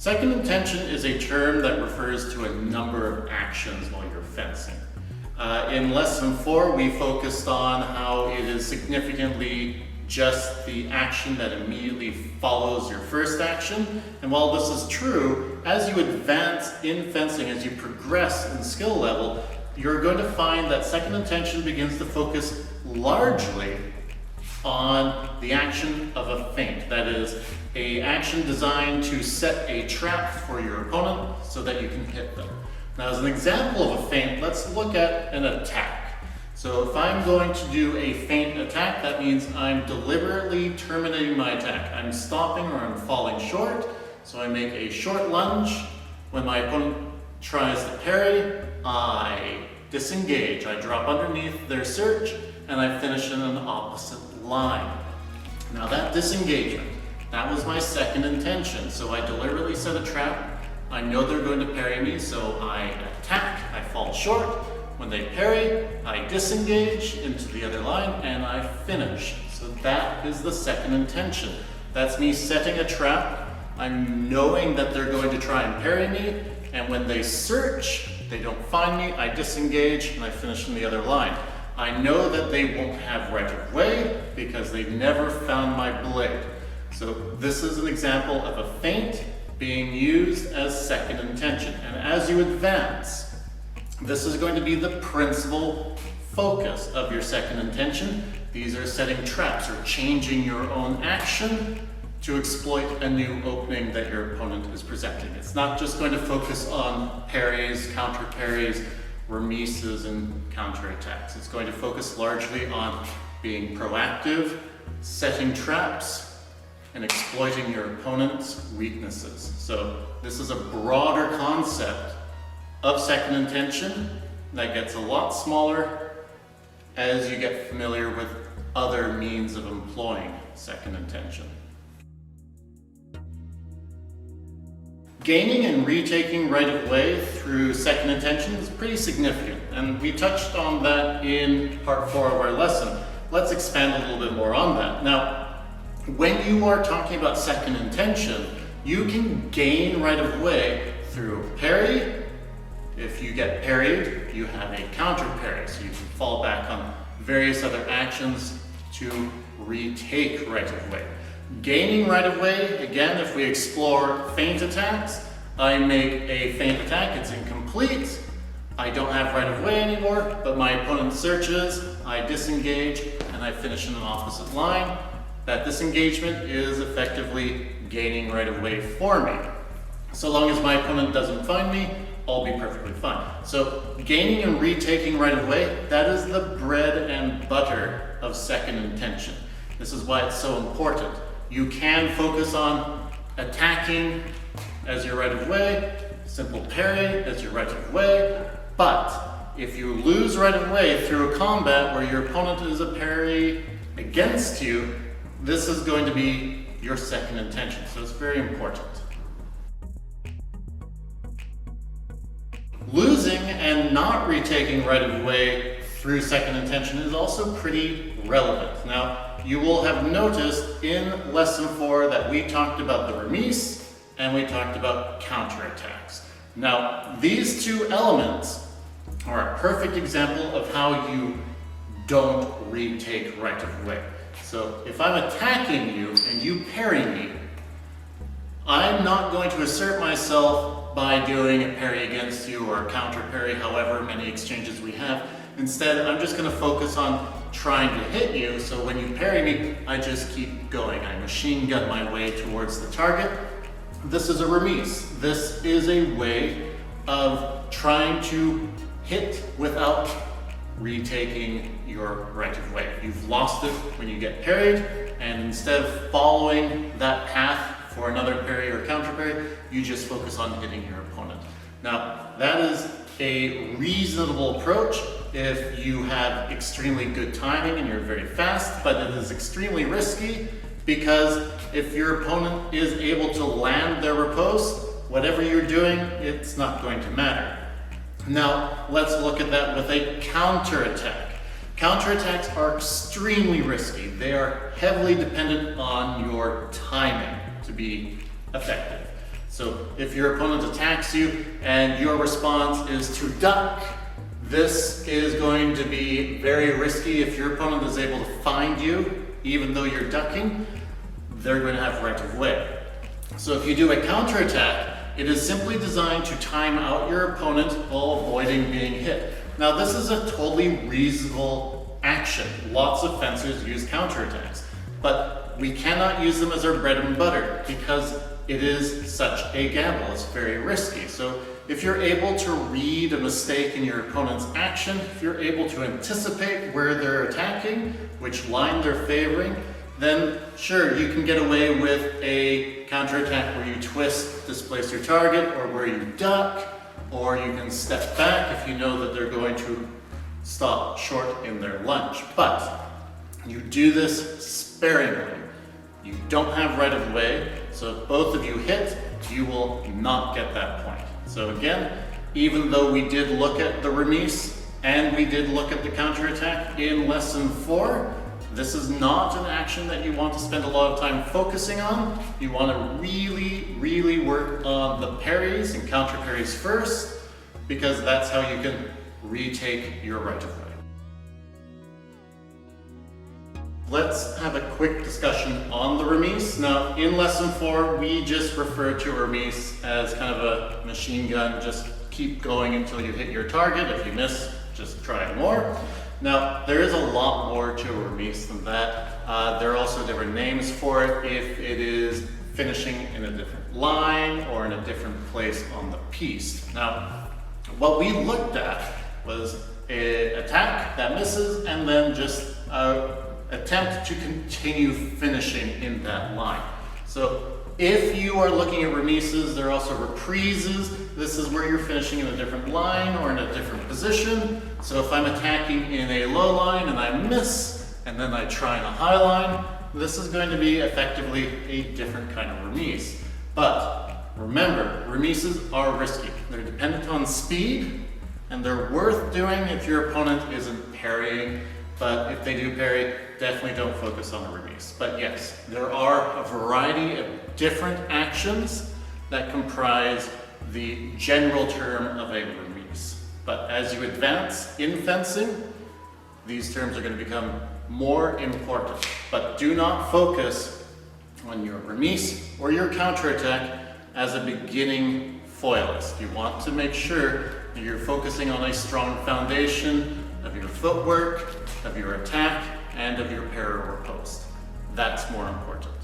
Second intention is a term that refers to a number of actions while you're fencing. In lesson 4, we focused on how it is significantly just the action that immediately follows your first action. And while this is true, as you advance in fencing, as you progress in skill level, you're going to find that second intention begins to focus largely on the action of a feint. That is, an action designed to set a trap for your opponent so that you can hit them. Now, as an example of a feint, let's look at an attack. So if I'm going to do a feint attack, that means I'm deliberately terminating my attack. I'm stopping or I'm falling short, so I make a short lunge. When my opponent tries to parry, I disengage. I drop underneath their surge, and I finish in an opposite line. Now that disengagement, that was my second intention. So I deliberately set a trap. I know they're going to parry me, so I attack, I fall short. When they parry, I disengage into the other line and I finish. So that is the second intention. That's me setting a trap. I'm knowing that they're going to try and parry me, and when they search, they don't find me, I disengage and I finish in the other line. I know that they won't have right of way because they've never found my blade. So this is an example of a feint being used as second intention. And as you advance, this is going to be the principal focus of your second intention. These are setting traps or changing your own action to exploit a new opening that your opponent is presenting. It's not just going to focus on parries, counter parries, remises, and counterattacks. It's going to focus largely on being proactive, setting traps, and exploiting your opponent's weaknesses. So this is a broader concept of second intention that gets a lot smaller as you get familiar with other means of employing second intention. Gaining and retaking right of way through second intention is pretty significant, and we touched on that in part 4 of our lesson. Let's expand a little bit more on that. Now, when you are talking about second intention, you can gain right of way through parry. If you get parried, you have a counter parry, so you can fall back on various other actions to retake right of way. Gaining right of way, again, if we explore feint attacks, I make a feint attack, it's incomplete. I don't have right of way anymore, but my opponent searches, I disengage, and I finish in an opposite line. That disengagement is effectively gaining right of way for me. So long as my opponent doesn't find me, I'll be perfectly fine. So gaining and retaking right of way, that is the bread and butter of second intention. This is why it's so important. You can focus on attacking as your right of way, simple parry as your right of way, but if you lose right of way through a combat where your opponent is a parry against you, this is going to be your second intention, so it's very important. Losing and not retaking right of way through second intention is also pretty relevant. Now, you will have noticed in lesson 4 that we talked about the remise and we talked about counterattacks. Now, these two elements are a perfect example of how you don't retake right of way. So if I'm attacking you and you parry me, I'm not going to assert myself by doing a parry against you or a counter parry, however many exchanges we have. Instead, I'm just going to focus on trying to hit you, so when you parry me, I just keep going. I machine gun my way towards the target. This is a remise. This is a way of trying to hit without retaking your right of way. You've lost it when you get parried, and instead of following that path for another parry or counter parry, you just focus on hitting your opponent. Now, that is a reasonable approach if you have extremely good timing and you're very fast, but it is extremely risky because if your opponent is able to land their riposte, whatever you're doing, it's not going to matter. Now, let's look at that with a counterattack. Counterattacks are extremely risky. They are heavily dependent on your timing to be effective. So if your opponent attacks you and your response is to duck, this is going to be very risky. If your opponent is able to find you, even though you're ducking, they're going to have right of way. So if you do a counterattack, it is simply designed to time out your opponent while avoiding being hit. Now this is a totally reasonable action. Lots of fencers use counterattacks, but we cannot use them as our bread and butter because it is such a gamble. It's very risky. So if you're able to read a mistake in your opponent's action, if you're able to anticipate where they're attacking, which line they're favoring, then sure, you can get away with a counterattack where you twist, displace your target, or where you duck, or you can step back if you know that they're going to stop short in their lunge. But you do this sparingly. You don't have right of way, so if both of you hit, you will not get that point. So again, even though we did look at the remise and we did look at the counterattack in lesson 4, this is not an action that you want to spend a lot of time focusing on. You want to really work on the parries and counter parries first, because that's how you can retake your right of way. Let's have a quick discussion on the remise. Now, in lesson 4, we just refer to a remise as kind of a machine gun. Just keep going until you hit your target. If you miss, just try more. Now, there is a lot more to a remise than that. There are also different names for it if it is finishing in a different line or in a different place on the piece. Now, what we looked at was an attack that misses and then just attempt to continue finishing in that line. So if you are looking at remises, there are also reprises. This is where you're finishing in a different line or in a different position. So if I'm attacking in a low line and I miss, and then I try in a high line, this is going to be effectively a different kind of remise. But remember, remises are risky. They're dependent on speed, and they're worth doing if your opponent isn't parrying. But if they do parry, definitely don't focus on a remise. But yes, there are a variety of different actions that comprise the general term of a remise. But as you advance in fencing, these terms are going to become more important. But do not focus on your remise or your counterattack as a beginning foilist. You want to make sure that you're focusing on a strong foundation of your footwork, of your attack, and of your parry or post. That's more important.